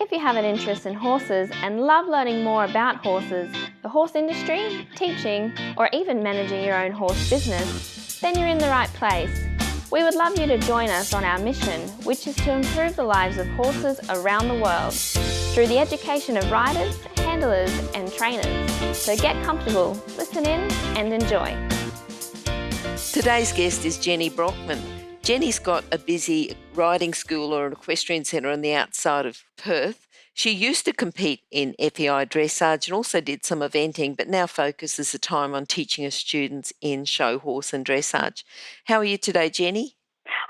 if you have an interest in horses and love learning more about horses, the horse industry, teaching, or even managing your own horse business, then you're in the right place. We would love you to join us on our mission, which is to improve the lives of horses around the world through the education of riders, handlers, and trainers. So get comfortable, listen in, and enjoy. Today's guest is Jenny Brockman. Jenny's got a busy riding school or an equestrian centre on the outside of Perth. She used to compete in FEI dressage and also did some eventing, but now focuses the time on teaching her students in show horse and dressage. How are you today, Jenny?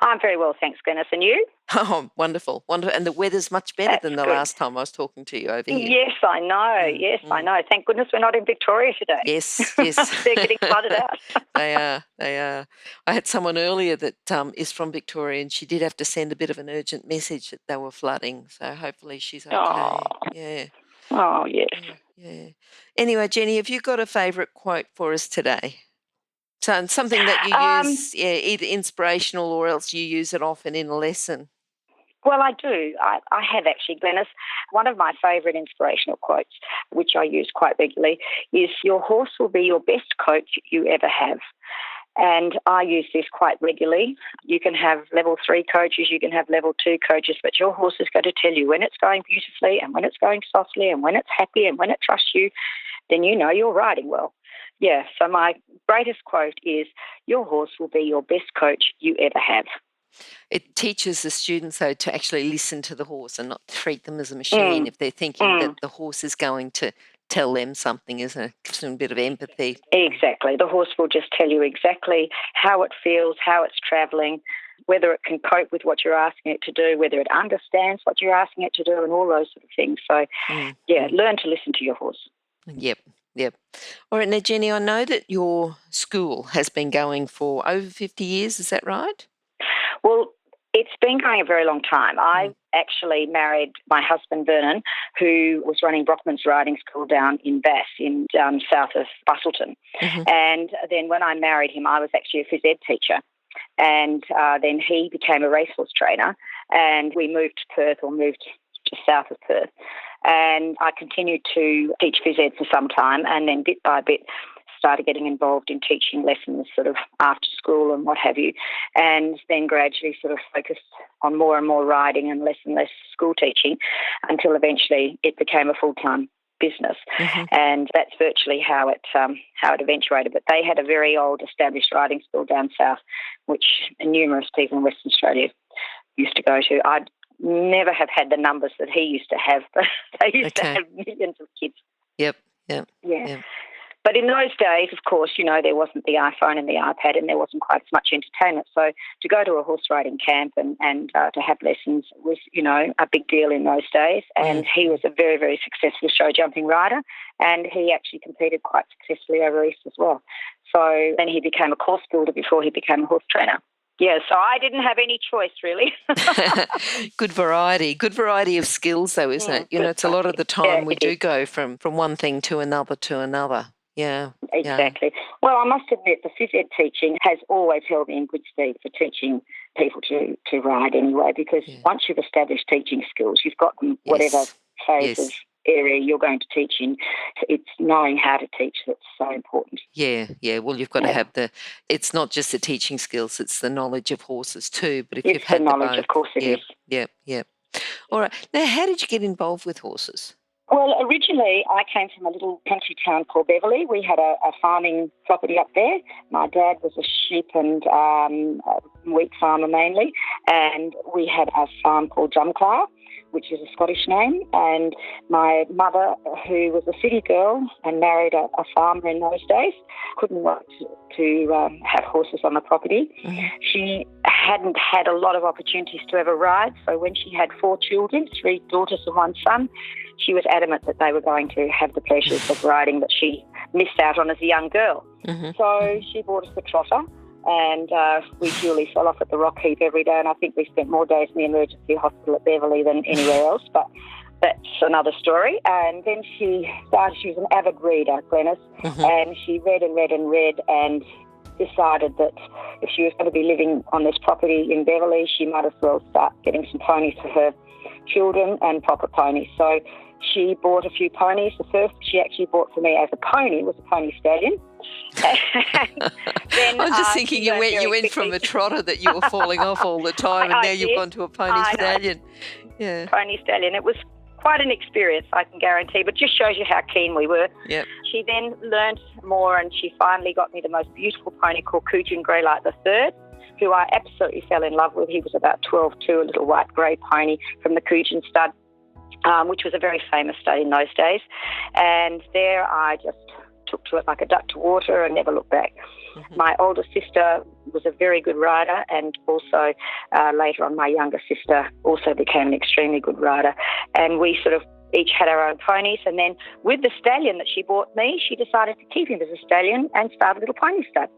I'm very well, thanks, Glenys. And you? Oh, wonderful, wonderful. And the weather's much better than the last time I was talking to you over here. Yes, I know. I know. Thank goodness we're not in Victoria today. Yes. They're getting flooded out. They are. I had someone earlier that is from Victoria, and she did have to send a bit of an urgent message that they were flooding. So hopefully she's okay. Oh. Yeah. Oh, yes. Yeah. Anyway, Jenny, have you got a favourite quote for us today? So something that you use, either inspirational or else you use it often in a lesson. Well, I do. I have actually, Glenys. One of my favourite inspirational quotes, which I use quite regularly, is "Your horse will be your best coach you ever have." And I use this quite regularly. You can have level 3 coaches, you can have level 2 coaches, but your horse is going to tell you when it's going beautifully and when it's going softly and when it's happy and when it trusts you, then you know you're riding well. Yeah, so my greatest quote is, "Your horse will be your best coach you ever have." It teaches the students, though, to actually listen to the horse and not treat them as a machine if they're thinking that the horse is going to tell them something, isn't it? Gives them a bit of empathy. Exactly. The horse will just tell you exactly how it feels, how it's travelling, whether it can cope with what you're asking it to do, whether it understands what you're asking it to do, and all those sort of things. So, learn to listen to your horse. Yep. All right, now, Jenny, I know that your school has been going for over 50 years. Is that right? Well, it's been going a very long time. I actually married my husband, Vernon, who was running Brockman's riding school down in Bass, in south of Busselton. And then when I married him, I was actually a phys ed teacher. And then he became a racehorse trainer, and we moved to Perth, or moved just south of Perth. And I continued to teach phys ed for some time, and then bit by bit started getting involved in teaching lessons sort of after school and what have you, and then gradually sort of focused on more and more riding and less school teaching, until eventually it became a full-time business. And that's virtually how it eventuated. But they had a very old established riding school down south, which numerous people in Western Australia used to go to. I'd never have had the numbers that he used to have, but they used to have millions of kids. Yep. But in those days, of course, there wasn't the iPhone and the iPad, and there wasn't quite as much entertainment. So to go to a horse riding camp and to have lessons was, a big deal in those days. And he was a very, very successful show jumping rider, and he actually competed quite successfully over East as well. So then he became a course builder before he became a horse trainer. Yeah, so I didn't have any choice, really. Good variety of skills, though, isn't it? It's a lot of the time we do go from one thing to another. Yeah. Exactly. Well, I must admit, the phys ed teaching has always held me in good stead for teaching people to ride anyway, because once you've established teaching skills, you've got them whatever phase of area you're going to teach in. It's knowing how to teach that's so important. Yeah. Well, you've got to have it's not just the teaching skills, it's the knowledge of horses too. But if you've had the knowledge, of course it is. Yeah. All right. Now, how did you get involved with horses? Well, originally I came from a little country town called Beverley. We had a farming property up there. My dad was a sheep and wheat farmer mainly, and we had a farm called Drumclar, which is a Scottish name, and my mother, who was a city girl and married a farmer in those days, couldn't wait to have horses on the property. She hadn't had a lot of opportunities to ever ride, so when she had 4 children, 3 daughters and 1 son, she was adamant that they were going to have the pleasures of riding that she missed out on as a young girl. So she bought us the trotter, and we duly fell off at the rock heap every day, and I think we spent more days in the emergency hospital at Beverley than anywhere else, but that's another story. And then she was an avid reader, Glenys, and she read and decided that if she was going to be living on this property in Beverley, she might as well start getting some ponies for her children and proper ponies. So she bought a few ponies. The first she actually bought for me as a pony was a pony stallion. Then, I'm just thinking you went from a trotter that you were falling off all the time, and now you've gone to a pony stallion. Yeah, pony stallion. It was quite an experience, I can guarantee, but just shows you how keen we were. Yep. She then learned more, and she finally got me the most beautiful pony called Coojin Greylight III, who I absolutely fell in love with. He was about 12 too, a little white grey pony from the Coojin stud, which was a very famous stud in those days. And there I just took to it like a duck to water and never looked back. Mm-hmm. My older sister was a very good rider, and also later on my younger sister also became an extremely good rider. And we sort of each had our own ponies, and then with the stallion that she bought me, she decided to keep him as a stallion and start a little pony stud.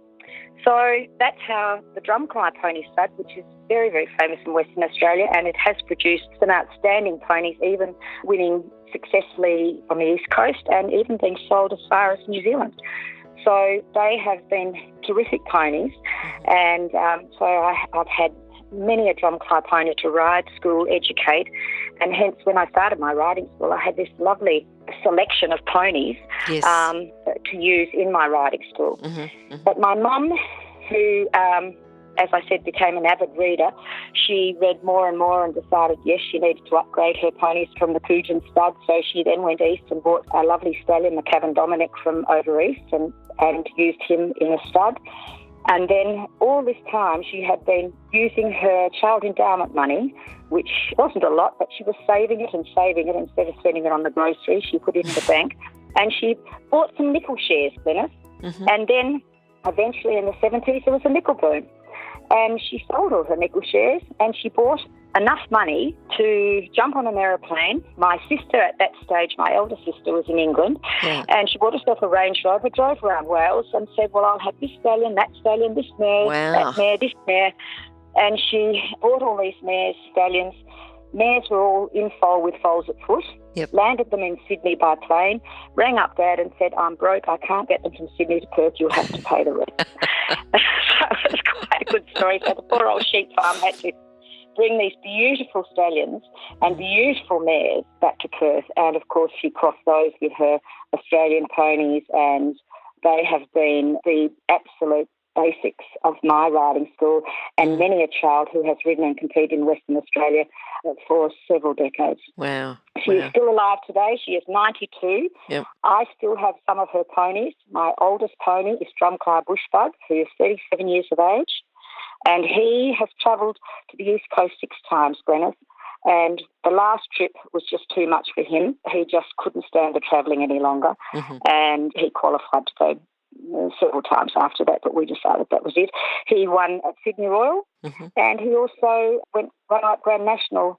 So that's how the Drumcry Pony Stud, which is very, very famous in Western Australia, and it has produced some outstanding ponies, even winning successfully on the East Coast and even being sold as far as New Zealand. So they have been terrific ponies, and so I've had many a Drumcry pony to ride, school, educate, and hence when I started my riding school, I had this lovely selection of ponies to use in my riding school. Mm-hmm, mm-hmm. But my mum, who, as I said, became an avid reader, she read more and more and decided, yes, she needed to upgrade her ponies from the Coojin stud. So she then went east and bought a lovely stallion, the Cavan Dominic, from over east and used him in a stud. And then all this time she had been using her child endowment money, which wasn't a lot, but she was saving it instead of spending it on the groceries. She put it in the bank, and she bought some nickel shares, Glenys. Mm-hmm. And then eventually in the 70s there was a nickel boom, and she sold all her nickel shares, and she bought enough money to jump on an aeroplane. My sister at that stage, my elder sister, was in England, and she bought herself a Range Rover, drove around Wales and said, well, I'll have this stallion, this mare, that mare, this mare. And she bought all these mares, stallions. Mares were all in foal with foals at foot, landed them in Sydney by plane, rang up Dad and said, I'm broke, I can't get them from Sydney to Perth, you'll have to pay the rest. So it was quite a good story. So the poor old sheep farm had to bring these beautiful stallions and beautiful mares back to Perth, and of course she crossed those with her Australian ponies, and they have been the absolute basics of my riding school, and many a child who has ridden and competed in Western Australia for several decades. Wow. She is still alive today. She is 92. Yep. I still have some of her ponies. My oldest pony is Drumcry Bushbug, who is 37 years of age. And he has travelled to the East Coast 6 times, Glenys, and the last trip was just too much for him. He just couldn't stand the travelling any longer, and he qualified to go several times after that, but we decided that was it. He won at Sydney Royal, and he also won out Grand National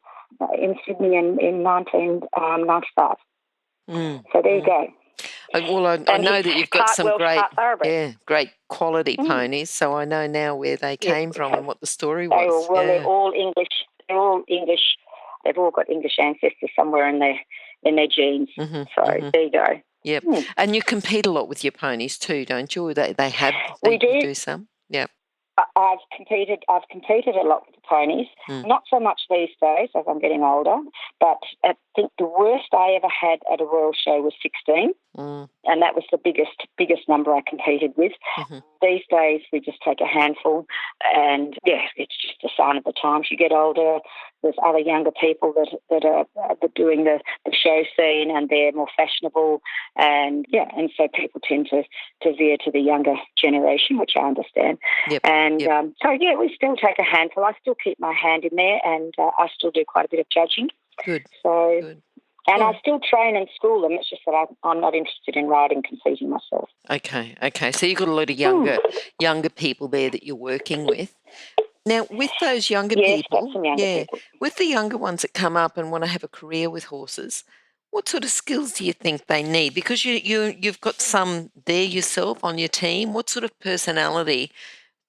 in Sydney in 1995. So there you go. Well, I know that you've got some great quality ponies, so I know now where they came from and what the story was. They're all English. They're all English. They've all got English ancestors somewhere in their genes. There you go. Yep. And you compete a lot with your ponies too, don't you? We do some. Yeah. I've competed a lot with the ponies, not so much these days as I'm getting older, but I think the worst I ever had at a royal show was 16, and that was the biggest number I competed with. These days we just take a handful, and it's just a sign of the times. You get older, there's other younger people that are doing the show scene, and they're more fashionable, and so people tend to veer to the younger generation, which I understand. So we still take a handful. I still keep my hand in there, and I still do quite a bit of judging. Good. And I still train and school them. It's just that I'm not interested in riding, competing myself. Okay. So you've got a lot of younger people there that you're working with. Now, with those younger people, with the younger ones that come up and want to have a career with horses, what sort of skills do you think they need? Because you've got some there yourself on your team. What sort of personality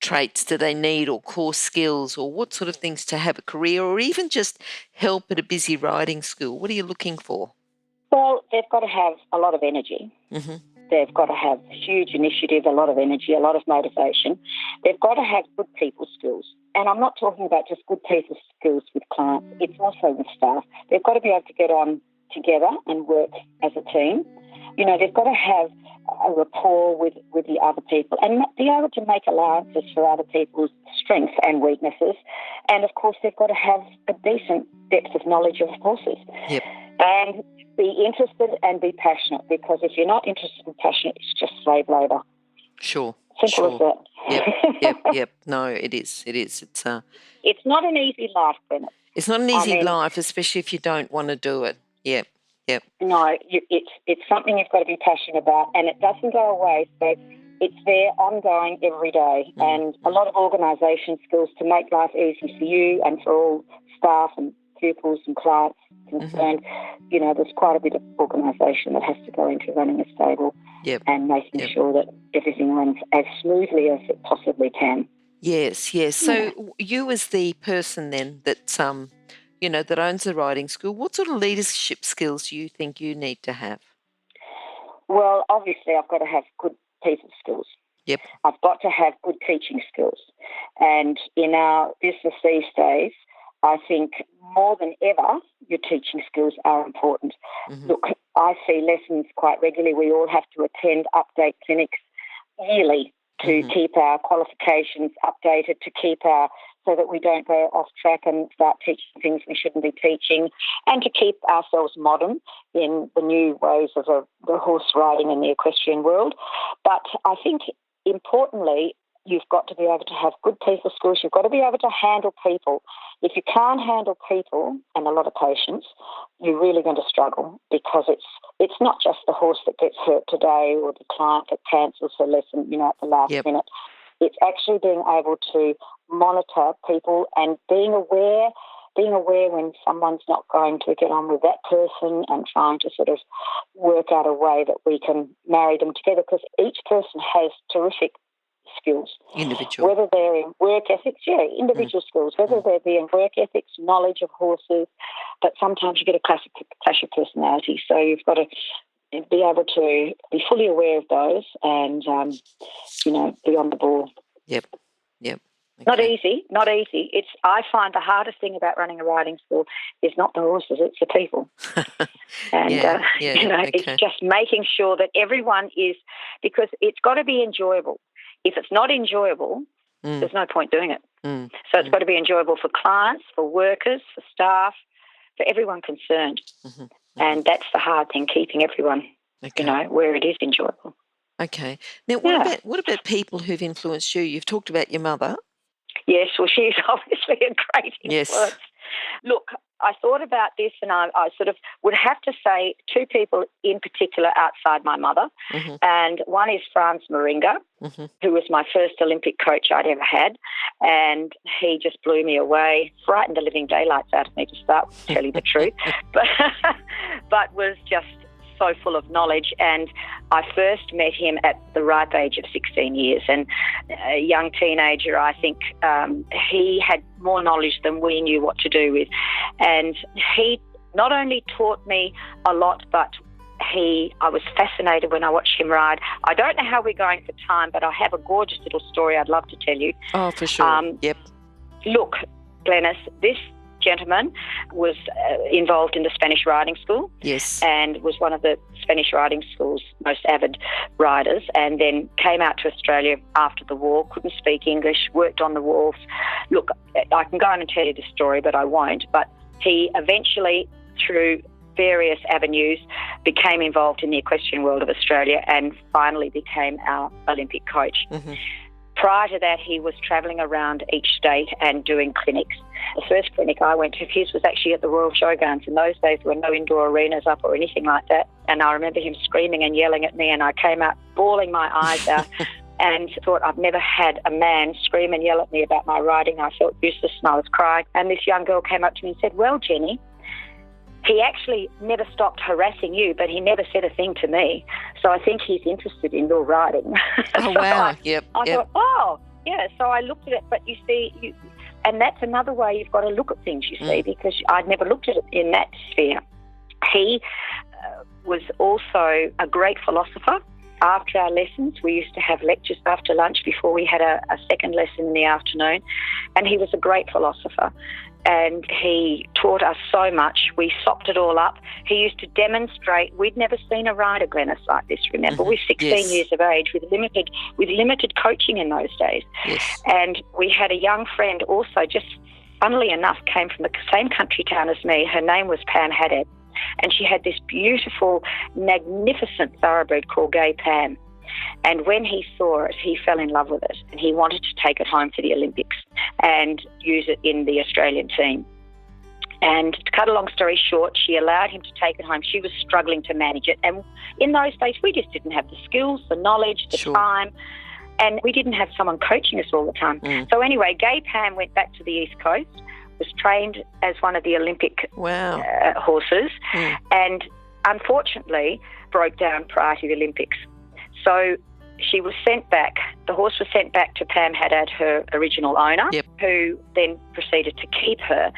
traits do they need, or core skills, or what sort of things to have a career, or even just help at a busy riding school? What are you looking for? Well, they've got to have a lot of energy. They've got to have huge initiative, a lot of energy, a lot of motivation. They've got to have good people skills. And I'm not talking about just good people skills with clients. It's also with staff. They've got to be able to get on together and work as a team. You know, they've got to have a rapport with the other people and be able to make allowances for other people's strengths and weaknesses. And, of course, they've got to have a decent depth of knowledge of horses. Yep. And be interested and be passionate, because if you're not interested and passionate, it's just slave labour. Sure. Simple as that. Yep. No, it is. It's not an easy life, Bennett. It's not an easy life, especially if you don't want to do it. Yep. No, it's something you've got to be passionate about, and it doesn't go away. So it's there ongoing every day, and a lot of organisation skills to make life easy for you and for all staff and pupils and clients concerned. You know, there's quite a bit of organisation that has to go into running a stable and making sure that everything runs as smoothly as it possibly can. Yes. So you as the person then that that owns the riding school, what sort of leadership skills do you think you need to have? Well, obviously I've got to have good people skills. Yep. I've got to have good teaching skills. And in our business these days, I think more than ever, your teaching skills are important. Mm-hmm. Look, I see lessons quite regularly. We all have to attend update clinics yearly to keep our qualifications updated, so that we don't go off track and start teaching things we shouldn't be teaching, and to keep ourselves modern in the new ways of the horse riding in the equestrian world. But I think, importantly, you've got to be able to have good people skills. You've got to be able to handle people. If you can't handle people and a lot of patience, you're really going to struggle, because it's not just the horse that gets hurt today or the client that cancels her lesson, at the last minute. It's actually being able to monitor people and being aware when someone's not going to get on with that person, and trying to sort of work out a way that we can marry them together, because each person has terrific skills. Individual. Whether they're in work ethics, individual skills, whether they're in work ethics, knowledge of horses, but sometimes you get a clash of personality. So you've got to be able to be fully aware of those and, be on the ball. Yep. Okay. Not easy. I find the hardest thing about running a riding school is not the horses, it's the people. And, it's just making sure that everyone is, because it's got to be enjoyable. If it's not enjoyable, there's no point doing it. So it's got to be enjoyable for clients, for workers, for staff, for everyone concerned. Mm-hmm. And that's the hard thing, keeping everyone, where it is enjoyable. Okay. Now, what about people who've influenced you? You've talked about your mother. Yes, well, she's obviously a great influence. Yes. Look, I thought about this, and I sort of would have to say two people in particular outside my mother. Mm-hmm. And one is Franz Moringa, who was my first Olympic coach I'd ever had. And he just blew me away, frightened the living daylights out of me to start with, to tell you the truth, but was just so full of knowledge. And I first met him at the ripe age of 16 years, and a young teenager, I think he had more knowledge than we knew what to do with. And he not only taught me a lot, but I was fascinated when I watched him ride. I don't know how we're going for time, but I have a gorgeous little story I'd love to tell you. Oh, for sure. Yep. Look, Glenys, this gentleman was involved in the Spanish riding school. Yes. And was one of the Spanish riding school's most avid riders, and then came out to Australia after the war, couldn't speak English, worked on the wharves. Look, I can go on and tell you the story, but I won't. But he eventually, through various avenues, became involved in the equestrian world of Australia and finally became our Olympic coach. Mm-hmm. Prior to that, he was travelling around each state and doing clinics. The first clinic I went to of his was actually at the Royal Showgrounds. In those days, there were no indoor arenas up or anything like that. And I remember him screaming and yelling at me, and I came out bawling my eyes out and thought I've never had a man scream and yell at me about my riding. I felt useless and I was crying. And this young girl came up to me and said, "Well, Jenny, he actually never stopped harassing you, but he never said a thing to me. So I think he's interested in your riding." Oh, wow. I thought, oh, yeah. So I looked at it, but you see, and that's another way you've got to look at things, you see, because I'd never looked at it in that sphere. He was also a great philosopher. after our lessons, we used to have lectures after lunch before we had a second lesson in the afternoon, and he was a great philosopher. And he taught us so much. We sopped it all up. He used to demonstrate. We'd never seen a rider, Glenys, like this, remember? We're 16 years of age with limited coaching in those days. Yes. And we had a young friend also, just funnily enough, came from the same country town as me. Her name was Pam Haddad. And she had this beautiful, magnificent thoroughbred called Gay Pam. And when he saw it, he fell in love with it, and he wanted to take it home for the Olympics and use it in the Australian team. And to cut a long story short, she allowed him to take it home. She was struggling to manage it. And in those days, we just didn't have the skills, the knowledge, the time, and we didn't have someone coaching us all the time. So anyway, Gay Pam went back to the East Coast, was trained as one of the Olympic horses, and unfortunately broke down prior to the Olympics. So she was sent back. The horse was sent back to Pam Haddad, her original owner, who then proceeded to keep her.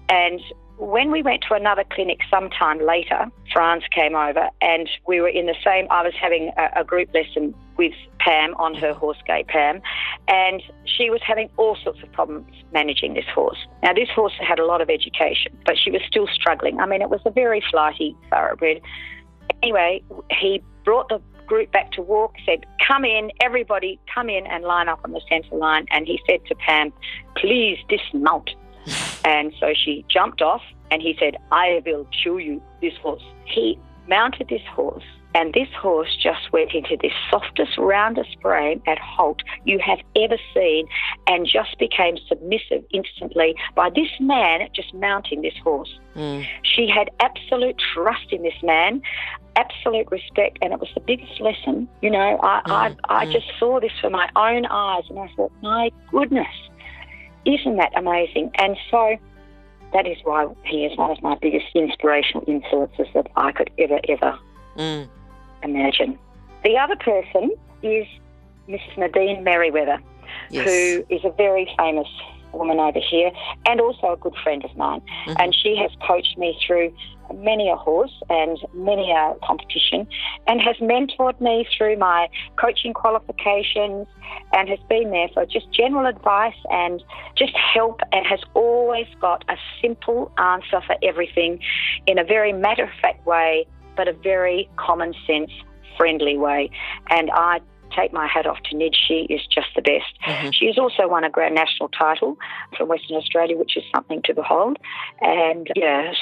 And when we went to another clinic sometime later, Franz came over, and we were in the same, I was having a group lesson with Pam on her horse, Gay Pam, and she was having all sorts of problems managing this horse. Now, this horse had a lot of education, but she was still struggling. I mean, it was a very flighty thoroughbred. Anyway, he brought the group back to walk, said, come in, everybody come in and line up on the centre line. And he said to Pam, please dismount. And so she jumped off, and he said, I will show you this horse. He mounted this horse, and this horse just went into the softest, roundest frame at halt you have ever seen, and just became submissive instantly by this man just mounting this horse. She had absolute trust in this man, absolute respect, and it was the biggest lesson. You know, I just saw this for my own eyes, and I thought, my goodness, isn't that amazing? And so that is why he is one of my biggest inspirational influences that I could ever imagine. The other person is Mrs. Nadine Merriweather, who is a very famous woman over here and also a good friend of mine. And she has coached me through many a horse and many a competition, and has mentored me through my coaching qualifications, and has been there for just general advice and just help, and has always got a simple answer for everything in a very matter-of-fact way, but a very common sense, friendly way. And I take my hat off to Nid. She is just the best. She has also won a Grand National title from Western Australia, which is something to behold. And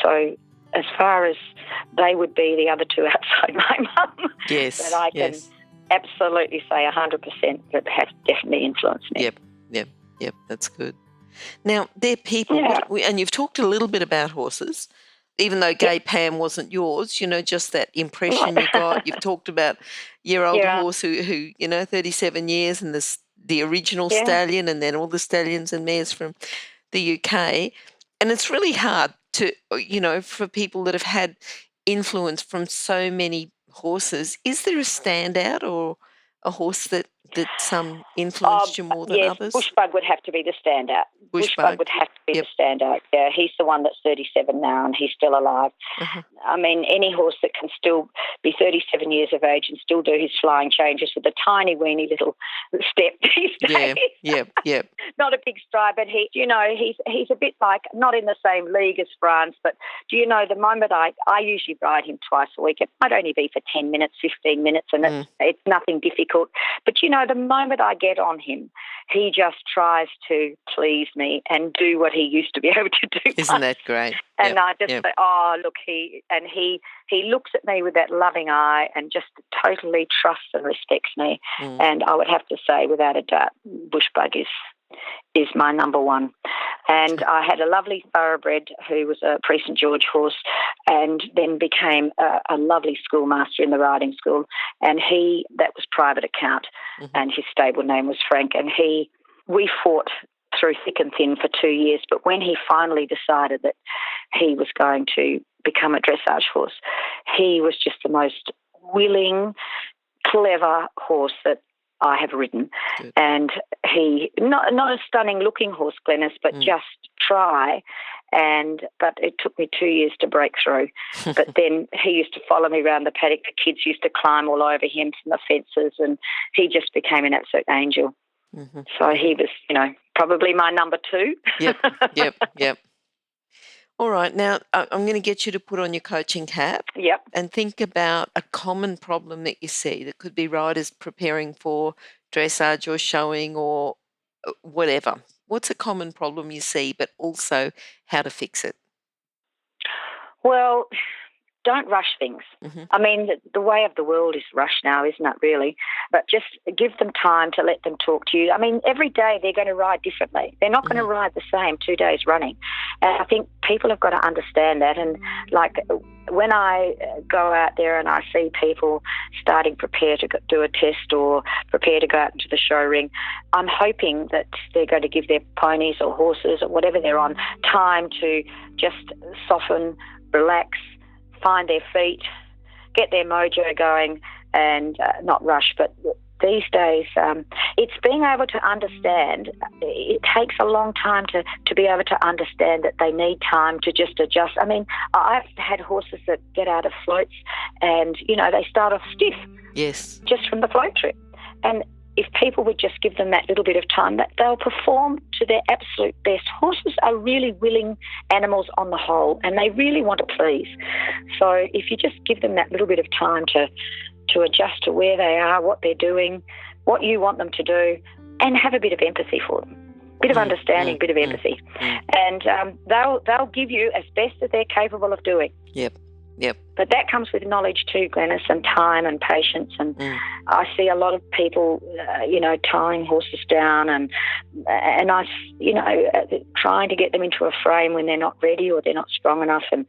so as far as they would be the other two outside my mum, that I can absolutely say 100% that have definitely influenced me. Yep, that's good. Now, they're people, and you've talked a little bit about horses, even though Gay Pam wasn't yours, you know, just that impression you got. You've talked about your older horse who, you know, 37 years, and the original stallion, and then all the stallions and mares from the UK. And it's really hard to, you know, for people that have had influence from so many horses. Is there a standout or a horse that influenced you more than others? Bushbug would have to be the standout. Bushbug would have to be the standout. Yeah, he's the one that's 37 now, and he's still alive. I mean, any horse that can still be 37 years of age and still do his flying changes with a tiny, weeny little step these days. Not a big stride, but he's a bit like, not in the same league as Franz, but do you know, the moment I usually ride him twice a week. It might only be for 10 minutes, 15 minutes, and it's nothing difficult. But, you know, the moment I get on him, he just tries to please me and do what he used to be able to do. Isn't that great? And I just say, oh, look, he looks at me with that loving eye and just totally trusts and respects me. And I would have to say, without a doubt, Bushbug is my number one. And I had a lovely thoroughbred who was a Pre-St. George horse, and then became a lovely schoolmaster in the riding school. And that was private account, and his stable name was Frank. And we fought through thick and thin for 2 years. But when he finally decided that he was going to become a dressage horse, he was just the most willing, clever horse that I have ridden. And he, not a stunning looking horse, Glenys, but just try But it took me 2 years to break through. But then he used to follow me around the paddock. The kids used to climb all over him from the fences, and he just became an absolute angel. Mm-hmm. So he was, probably my number two. Yep. All right. Now, I'm going to get you to put on your coaching cap. Yep. And think about a common problem that you see that could be riders preparing for dressage or showing or whatever. What's a common problem you see, but also how to fix it? Well, don't rush things. Mm-hmm. I mean, the way of the world is rush now, isn't it, really? But just give them time to let them talk to you. I mean, every day they're going to ride differently. They're not going to ride the same 2 days running. And I think people have got to understand that. And, like, when I go out there and I see people starting prepare to do a test or prepare to go out into the show ring, I'm hoping that they're going to give their ponies or horses or whatever they're on time to just soften, relax, find their feet, get their mojo going, and not rush. But these days, it's being able to understand. It takes a long time to be able to understand that they need time to just adjust. I mean, I've had horses that get out of floats and, they start off stiff. Yes. Just from the float trip. And if people would just give them that little bit of time, that they'll perform to their absolute best. Horses are really willing animals on the whole, and they really want to please. So if you just give them that little bit of time to adjust to where they are, what they're doing, what you want them to do, and have a bit of empathy for them, bit of understanding, bit of empathy, and they'll give you as best as they're capable of doing. Yep. But that comes with knowledge too, Glenys, and time and patience. And I see a lot of people, tying horses down and I, trying to get them into a frame when they're not ready or they're not strong enough. And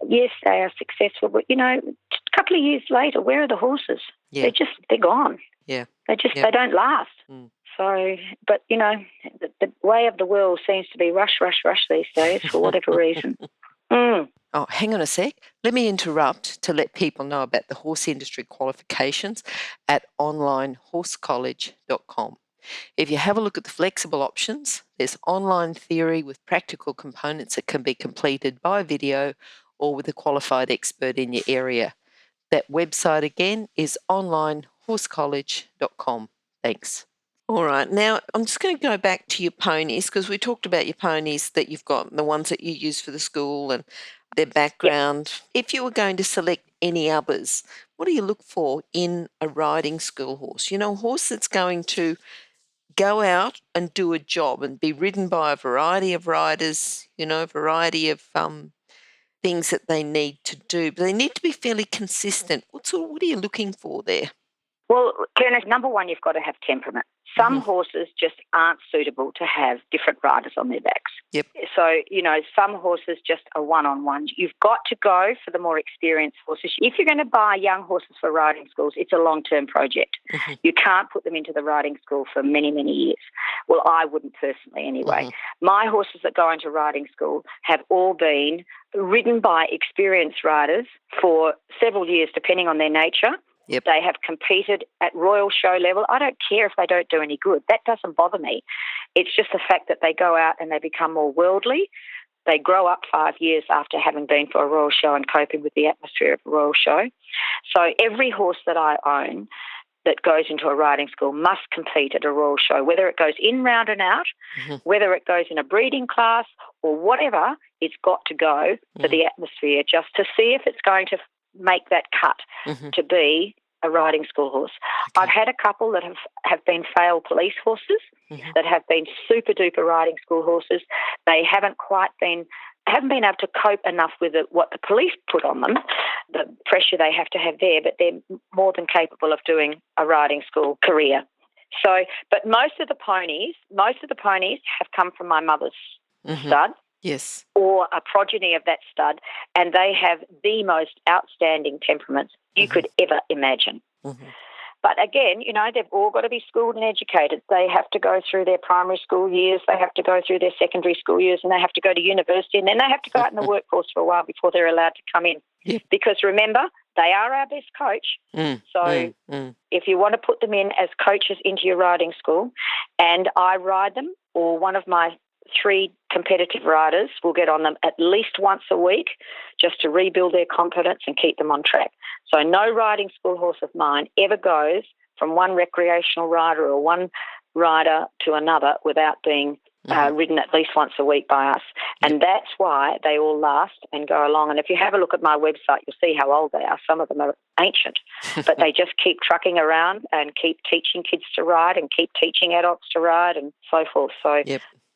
yes, they are successful, but a couple of years later, where are the horses? Yeah. They're gone. Yeah. They don't last. So, but the way of the world seems to be rush these days for whatever reason. Oh, hang on a sec. Let me interrupt to let people know about the horse industry qualifications at onlinehorsecollege.com. If you have a look at the flexible options, there's online theory with practical components that can be completed by video or with a qualified expert in your area. That website again is onlinehorsecollege.com. Thanks. All right. Now, I'm just going to go back to your ponies because we talked about your ponies that you've got, the ones that you use for the school and their background. Yep. If you were going to select any others, what do you look for in a riding school horse? A horse that's going to go out and do a job and be ridden by a variety of riders, a variety of things that they need to do. But they need to be fairly consistent. What are you looking for there? Well, Glenys, number one, you've got to have temperament. Some horses just aren't suitable to have different riders on their backs. Yep. So, some horses just are one-on-one. You've got to go for the more experienced horses. If you're going to buy young horses for riding schools, it's a long-term project. You can't put them into the riding school for many, many years. Well, I wouldn't personally anyway. My horses that go into riding school have all been ridden by experienced riders for several years, depending on their nature. Yep. They have competed at royal show level. I don't care if they don't do any good. That doesn't bother me. It's just the fact that they go out and they become more worldly. They grow up 5 years after having been for a royal show and coping with the atmosphere of a royal show. So every horse that I own that goes into a riding school must compete at a royal show, whether it goes in, round and out, whether it goes in a breeding class or whatever, it's got to go for the atmosphere just to see if it's going to make that cut to be a riding school horse. Okay. I've had a couple that have been failed police horses that have been super duper riding school horses. They haven't been able to cope enough with what the police put on them, the pressure they have to have there, but they're more than capable of doing a riding school career. So, but most of the ponies have come from my mother's stud. Yes. Or a progeny of that stud, and they have the most outstanding temperaments you could ever imagine. But again, they've all got to be schooled and educated. They have to go through their primary school years, they have to go through their secondary school years, and they have to go to university, and then they have to go out in the workforce for a while before they're allowed to come in. Yep. Because remember, they are our best coach. So if you want to put them in as coaches into your riding school, and I ride them, or one of my 3 competitive riders will get on them at least once a week just to rebuild their confidence and keep them on track. So no riding school horse of mine ever goes from one recreational rider or one rider to another without being ridden at least once a week by us. And that's why they all last and go along. And if you have a look at my website, you'll see how old they are. Some of them are ancient, but they just keep trucking around and keep teaching kids to ride and keep teaching adults to ride and so forth. So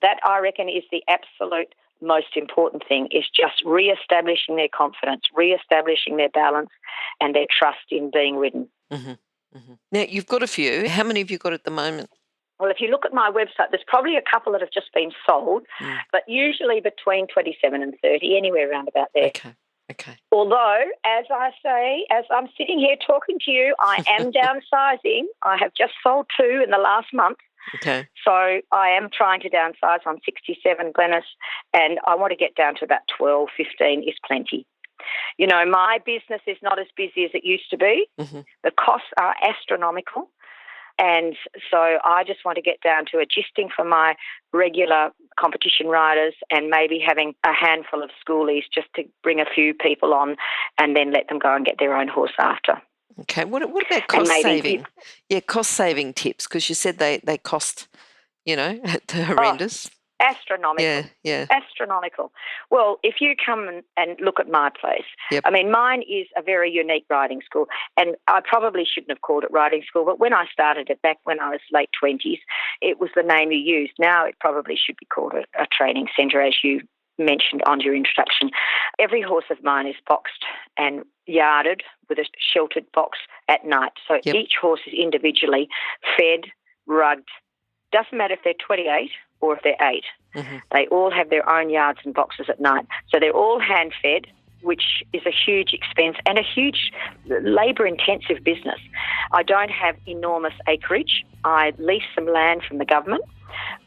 that, I reckon, is the absolute most important thing, is just re-establishing their confidence, re-establishing their balance and their trust in being ridden. Now, you've got a few. How many have you got at the moment? Well, if you look at my website, there's probably a couple that have just been sold, but usually between 27 and 30, anywhere around about there. Okay. Although, as I say, as I'm sitting here talking to you, I am downsizing. I have just sold 2 in the last month. Okay. So I am trying to downsize. I'm 67, Glenys, and I want to get down to about 12, 15 is plenty. You know, my business is not as busy as it used to be. The costs are astronomical. And so I just want to get down to adjusting for my regular competition riders and maybe having a handful of schoolies just to bring a few people on and then let them go and get their own horse after. Okay. What about cost saving? Cost saving tips, because you said they cost, horrendous. Astronomical. Yeah. Astronomical. Well, if you come and look at my place, I mean, mine is a very unique riding school, and I probably shouldn't have called it riding school, but when I started it back when I was late 20s, it was the name you used. Now it probably should be called a training centre, as you mentioned on your introduction. Every horse of mine is boxed and yarded with a sheltered box at night. So each horse is individually fed, rugged. Doesn't matter if they're 28 or if they're 8. They all have their own yards and boxes at night. So they're all hand-fed, which is a huge expense and a huge labour-intensive business. I don't have enormous acreage. I lease some land from the government,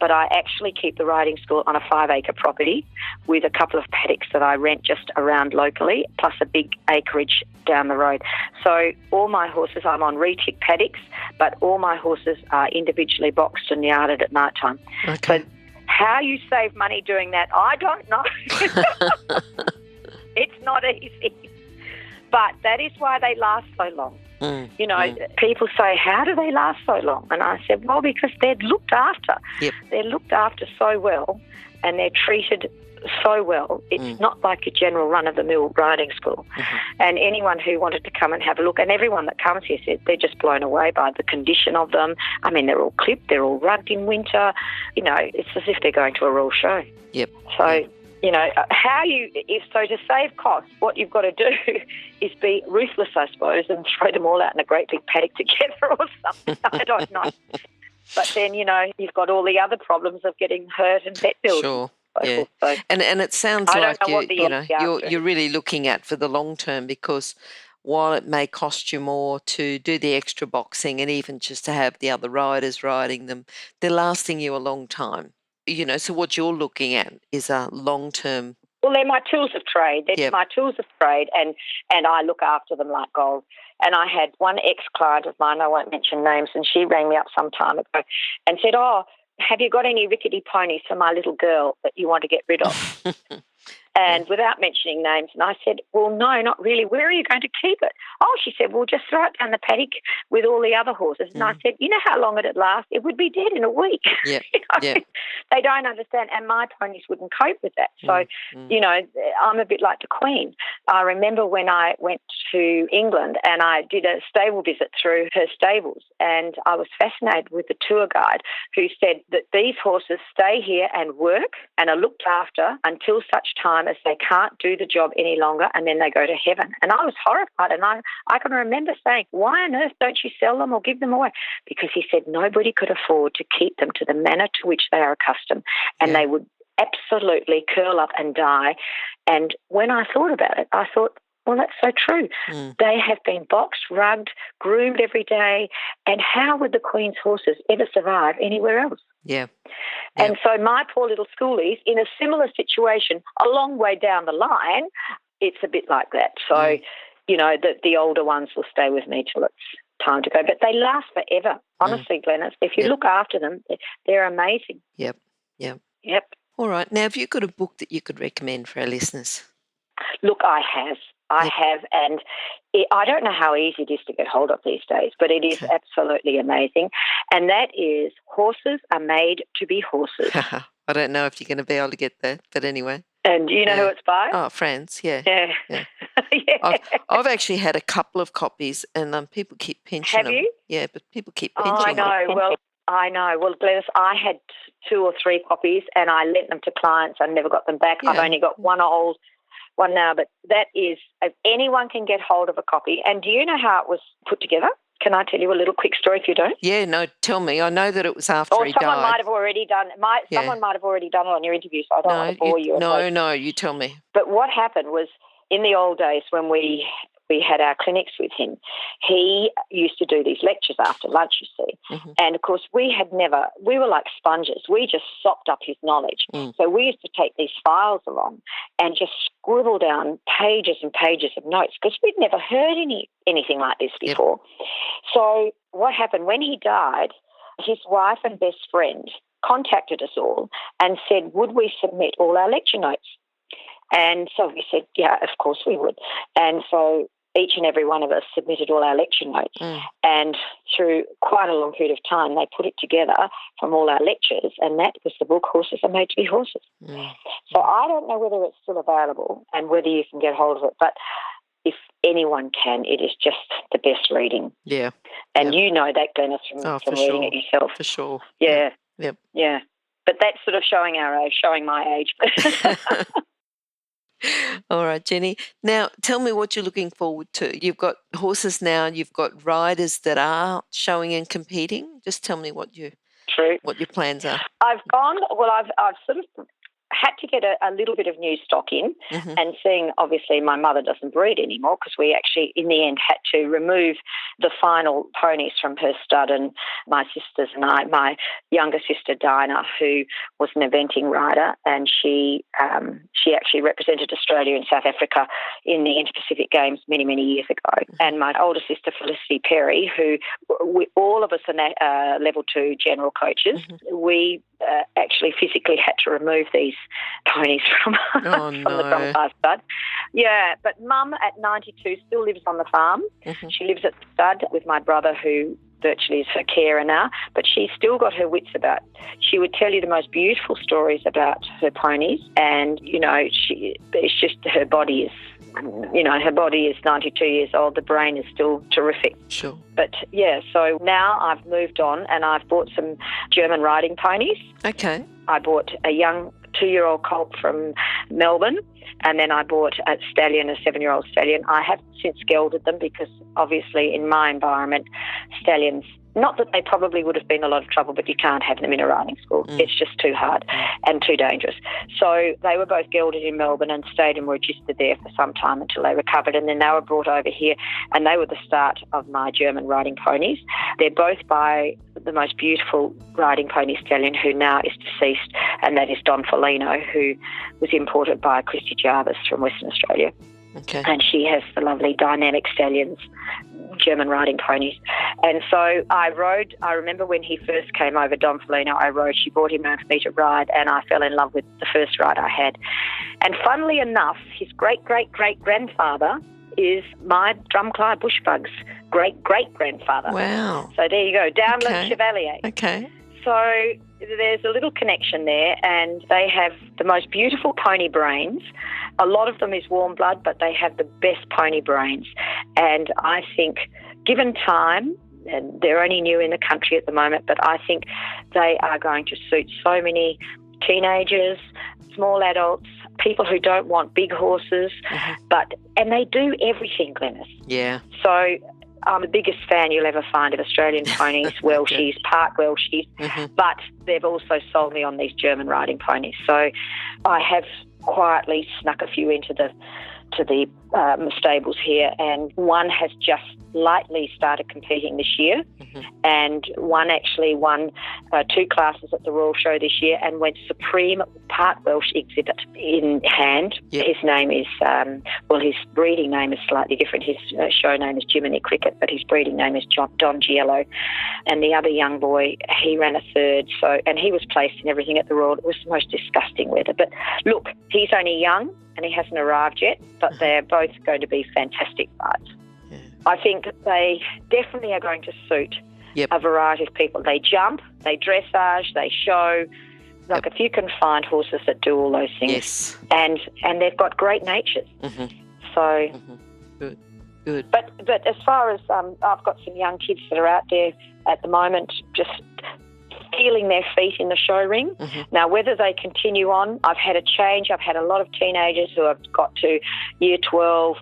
but I actually keep the riding school on a 5-acre property with a couple of paddocks that I rent just around locally, plus a big acreage down the road. So all my horses, I'm on retic paddocks, but all my horses are individually boxed and yarded at night time. Okay. So how you save money doing that, I don't know. It's not easy. But that is why they last so long. People say, how do they last so long? And I said, well, because they're looked after. They're looked after so well and they're treated so well. It's not like a general run-of-the-mill riding school. And anyone who wanted to come and have a look, and everyone that comes here said they're just blown away by the condition of them. I mean, they're all clipped, they're all rugged in winter. It's as if they're going to a royal show. So, to save costs, what you've got to do is be ruthless, I suppose, and throw them all out in a great big paddock together or something. I don't know. But then, you've got all the other problems of getting hurt and vet bills. Sure. So, and it sounds like you're really looking at for the long term, because while it may cost you more to do the extra boxing and even just to have the other riders riding them, they're lasting you a long time. So what you're looking at is a long-term. Well, they're my tools of trade. They're my tools of trade, and I look after them like gold. And I had one ex-client of mine, I won't mention names, and she rang me up some time ago and said, have you got any rickety ponies for my little girl that you want to get rid of? And without mentioning names, and I said, well, no, not really. Where are you going to keep it? Oh, she said, well, just throw it down the paddock with all the other horses. And I said, you know how long it'd last? It would be dead in a week. They don't understand, and my ponies wouldn't cope with that. So, I'm a bit like the Queen. I remember when I went to England and I did a stable visit through her stables, and I was fascinated with the tour guide who said that these horses stay here and work and are looked after until such time as they can't do the job any longer, and then they go to heaven. And I was horrified, and I can remember saying, why on earth don't you sell them or give them away? Because he said nobody could afford to keep them to the manner to which they are accustomed, and they would absolutely curl up and die. And when I thought about it, I thought, well, that's so true. They have been boxed, rugged, groomed every day, and how would the Queen's horses ever survive anywhere else? And so my poor little schoolies, in a similar situation, a long way down the line, it's a bit like that. So, the older ones will stay with me till it's time to go. But they last forever, honestly, Glenys. If you look after them, they're amazing. Yep. All right. Now, have you got a book that you could recommend for our listeners? Look, I have, and I don't know how easy it is to get hold of these days, but it is absolutely amazing. And that is Horses Are Made to Be Horses. I don't know if you're going to be able to get that, but anyway. And do you know who it's by? Oh, Franz, yeah. Yeah. Yeah. I've actually had a couple of copies, and people keep pinching them. Have you? Yeah, but people keep pinching them. I know. Well, Glenys, I had 2 or 3 copies, and I lent them to clients. I never got them back. Yeah. I've only got one old one now, but that is, if anyone can get hold of a copy. And do you know how it was put together? Can I tell you a little quick story if you don't? Yeah, no, tell me. I know that it was after he died. Someone might have already done it on your interview, so I don't want to bore you. No, you tell me. But what happened was, in the old days when we had our clinics with him, he used to do these lectures after lunch, you see. Mm-hmm. And, of course, we were like sponges. We just sopped up his knowledge. Mm. So we used to take these files along and just scribble down pages and pages of notes because we'd never heard anything like this before. Yep. So what happened, when he died, his wife and best friend contacted us all and said, would we submit all our lecture notes? And so we said, yeah, of course we would. And so each and every one of us submitted all our lecture notes. Mm. And through quite a long period of time, they put it together from all our lectures, and that was the book Horses Are Made to Be Horses. Mm. So I don't know whether it's still available and whether you can get hold of it, but if anyone can, it is just the best reading. Yeah. And you know that, Glenys, from reading it yourself. For sure. Yeah. Yep. Yeah. But that's sort of showing my age. All right, Jenny. Now, tell me what you're looking forward to. You've got horses now. You've got riders that are showing and competing. Just tell me what your plans are. I've sort of had to get a little bit of new stock in, mm-hmm. and seeing obviously my mother doesn't breed anymore because we actually in the end had to remove the final ponies from her stud, and my sisters and I, my younger sister Dinah, who was an eventing rider, and she actually represented Australia in South Africa in the Inter-Pacific Games many, many years ago, mm-hmm. and my older sister Felicity Perry, who all of us are level 2 general coaches, mm-hmm. we actually physically had to remove these ponies from the Brockman stud. Yeah, but Mum at 92 still lives on the farm. Mm-hmm. She lives at the stud with my brother, who virtually is her carer now, but she's still got her wits about. She would tell you the most beautiful stories about her ponies, and, it's just her body is, her body is 92 years old. The brain is still terrific. Sure. But, yeah, so now I've moved on and I've bought some German riding ponies. Okay. I bought a young 2-year-old colt from Melbourne, and then I bought a stallion, a 7-year-old stallion. I have since gelded them because obviously in my environment, stallions, not that they probably would have been a lot of trouble, but you can't have them in a riding school. Mm. It's just too hard and too dangerous. So they were both gelded in Melbourne and stayed and were registered there for some time until they recovered, and then they were brought over here, and they were the start of my German riding ponies. They're both by the most beautiful riding pony stallion who now is deceased, and that is Don Folino, who was imported by Christy Jarvis from Western Australia. Okay. And she has the lovely dynamic stallions, German riding ponies. And so I remember when he first came over, Don Folino, she brought him over for me to ride, and I fell in love with the first ride I had. And funnily enough, his great-great-great-grandfather is my Drumclier Bushbug's great-great-grandfather. Wow. So there you go, Downland Chevalier. Okay. So there's a little connection there, and they have the most beautiful pony brains. A lot of them is warm blood, but they have the best pony brains. And I think, given time, and they're only new in the country at the moment, but I think they are going to suit so many teenagers, small adults, people who don't want big horses, mm-hmm. and they do everything, Glenys. Yeah. So I'm the biggest fan you'll ever find of Australian ponies, Welshies, Park Welshies, mm-hmm. but they've also sold me on these German riding ponies. So I have quietly snuck a few into the to the stables here, and one has just lightly started competing this year, and one actually won 2 classes at the Royal Show this year and went supreme part Welsh exhibit in hand. Yep. His name is, his breeding name is slightly different. His show name is Jiminy Cricket, but his breeding name is Don Giello. And the other young boy, he ran a 3rd, and he was placed in everything at the Royal. It was the most disgusting weather. But look, he's only young and he hasn't arrived yet, but they're both going to be fantastic fights. Yeah. I think they definitely are going to suit a variety of people. They jump, they dressage, they show. Like if you can find horses that do all those things, and they've got great natures. So, good. But as far as I've got some young kids that are out there at the moment, just feeling their feet in the show ring. Now, whether they continue on, I've had a change. I've had a lot of teenagers who have got to year 12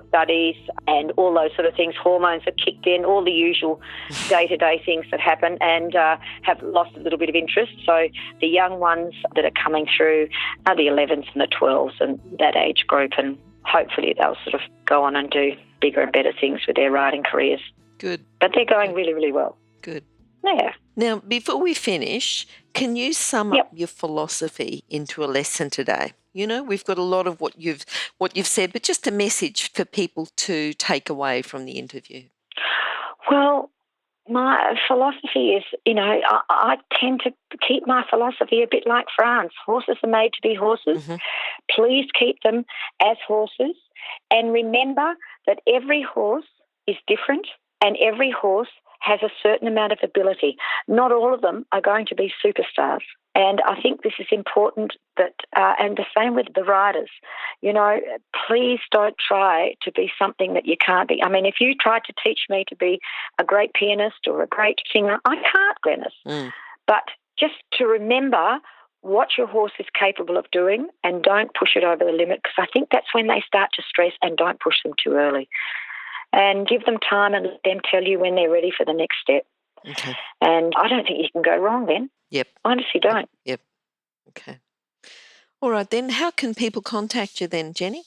studies and all those sort of things. Hormones have kicked in, all the usual day-to-day things that happen, and have lost a little bit of interest. So the young ones that are coming through are the 11s and the 12s and that age group, and hopefully they'll sort of go on and do bigger and better things with their riding careers. Good. But they're going really, really well. Good. Yeah. Now, before we finish, can you sum up your philosophy into a lesson today? You know, we've got a lot of what you've said, but just a message for people to take away from the interview. Well, my philosophy is, I tend to keep my philosophy a bit like France. Horses are made to be horses. Please keep them as horses, and remember that every horse is different and every horse has a certain amount of ability. Not all of them are going to be superstars. And I think this is important that, and the same with the riders, please don't try to be something that you can't be. I mean, if you tried to teach me to be a great pianist or a great singer, I can't, Glenys. But just to remember what your horse is capable of doing and don't push it over the limit, because I think that's when they start to stress, and don't push them too early. And give them time and let them tell you when they're ready for the next step. Okay. And I don't think you can go wrong then. Yep. I honestly don't. Yep. Okay. All right, then how can people contact you then, Jenny?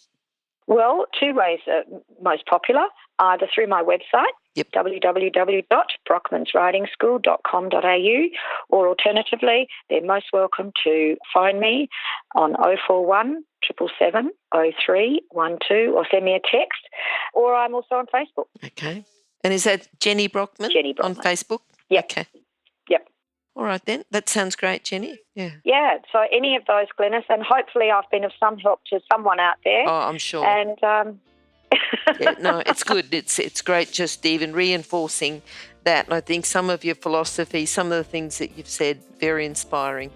Well, 2 ways are most popular, either through my website, www.brockmansridingschool.com.au, or alternatively, they're most welcome to phone me on 041 777 0312 or send me a text, or I'm also on Facebook. Okay. And is that Jenny Brockman? Jenny Brockman. On Facebook? Yep. Okay. Yep. All right then. That sounds great, Jenny. Yeah. Yeah, so any of those, Glenys, and hopefully I've been of some help to someone out there. Oh, I'm sure. And no, it's good. It's great just even reinforcing that. And I think some of your philosophy, some of the things that you've said, very inspiring.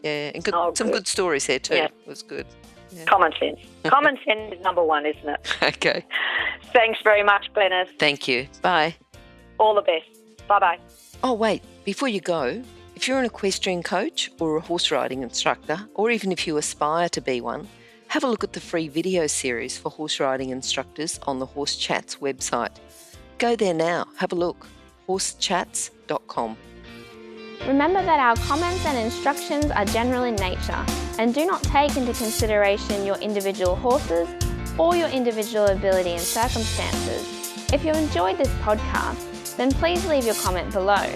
Yeah, and some good stories there too. Yeah. It was good. Yeah. Common sense. Common sense is number 1, isn't it? Okay. Thanks very much, Glenys. Thank you. Bye. All the best. Bye-bye. Oh, wait. Before you go, if you're an equestrian coach or a horse riding instructor, or even if you aspire to be one, have a look at the free video series for horse riding instructors on the Horse Chats website. Go there now. Have a look. horsechats.com. Remember that our comments and instructions are general in nature and do not take into consideration your individual horses or your individual ability and circumstances. If you enjoyed this podcast, then please leave your comment below.